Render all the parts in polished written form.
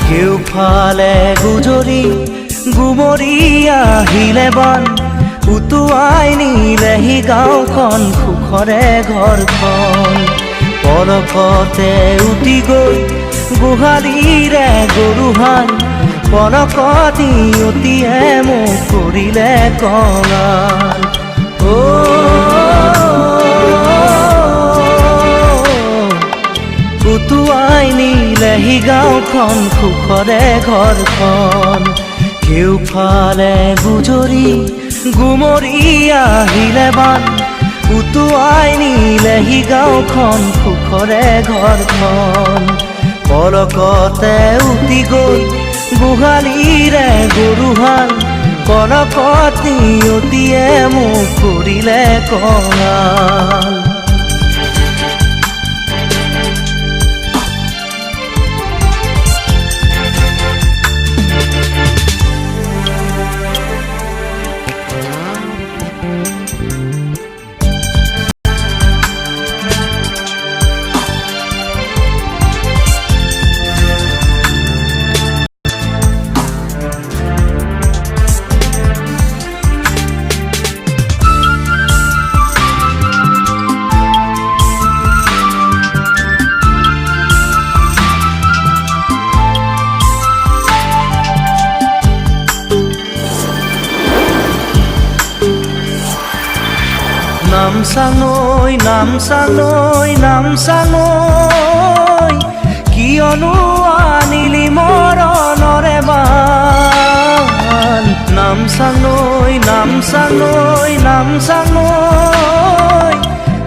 কেউফালে গুজৰি গুমৰি আহিলে বান উটুৱাই নিলেহি গাঁওখন সুখৰে ঘৰখন পলকতে উটি গৈ গোহালিৰে গৰুহাল পলকতি অতিয়ে মোক কৰিলে কঙাল উটুৱাই নিলেহি গাঁওখন সুখৰে ঘৰখন কেউফালে গুজৰি গুমৰি আহিলে বান উটুৱাই নিলেহি গাঁওখন সুখৰে ঘৰখন পলকতে উটি গৈ গোহালিৰে গৰুহাল পলকতি অতিয়ে মোক কৰিলে কঙাল নামচাঙৈ কিয়নো আনিলি মৰণৰে বান নামচাঙৈ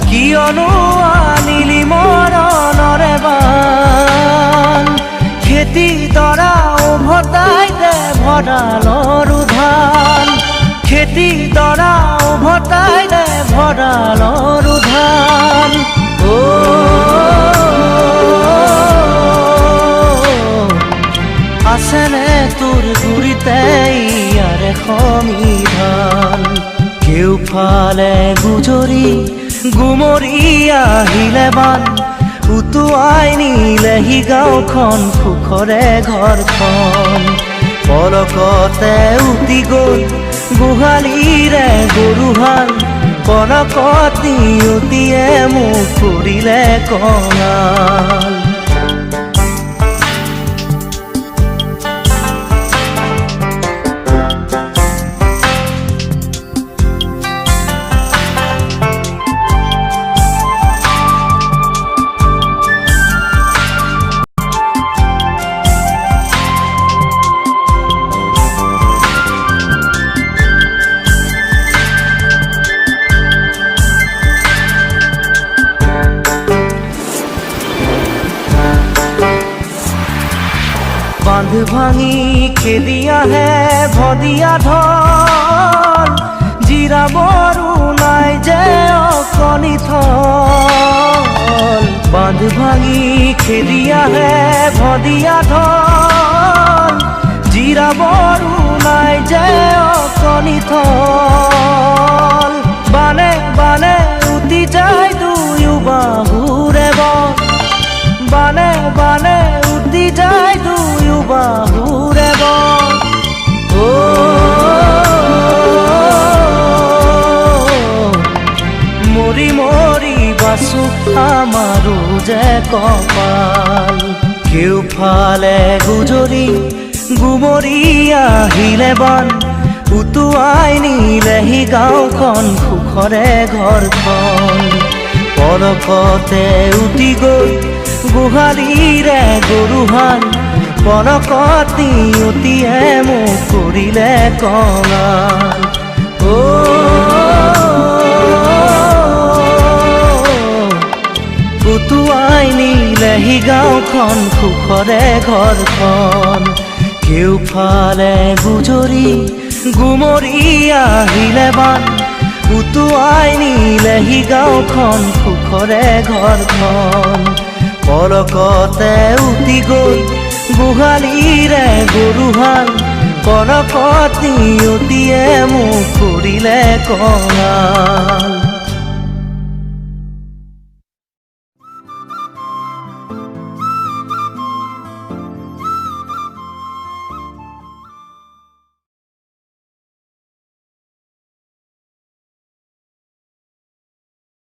কিয়নো আনিলি মৰণৰে বান খেতি দৰা উভতাই দে ভঁৰালৰ ধান খেতি দৰা উভতাই দে ভঁৰালৰ ধান আছেনে তোৰ গুৰিতে ইয়াৰে সমিধান কেউফালে গুজৰি গুমৰি আহিলে বান উটুৱাই নিলেহি গাঁওখন সুখৰে ঘৰখন পলকতে উটি গৈ গোহালিৰে গৰুহাল পলকতি অতিয়ে মোক কৰিলে কঙাল বান্ধ ভাঙি খেদি আহে ভদিয়া ঢল জিৰাবৰো নাই যে অকণি থল বান্ধ ভাঙি খেদি আহে ভদিয়া ঢল জিৰাবৰো নাই যে অকণি থল বানে বানে উটি যায় দুয়ো বাহুৰে বন বানে বানে উটি যায় দুয়ো বাহুৰে বন মৰি মৰি বাচো আমাৰো যে কপাল কেউফালে গুজৰি গুমৰি আহিলে বান উটুৱাই নিলেহি গাঁওখন সুখৰে ঘৰখন পলকতে উটি গৈ গোহালিৰে গৰুহাল পলকতি অতিয়ে মোক কৰিলে কঙাল উটুৱাই উটুৱাই নিলেহি গাঁওখন সুখৰে ঘৰখন কেউফালে গুজৰি গুমৰি আহিলে বান উটুৱাই নিলেহি গাঁওখন সুখৰে ঘৰখন পলকতে উটি গ'ল গোহালিৰে গৰুহাল পলকত নিয়তিয়ে মোক কৰিলে কঙাল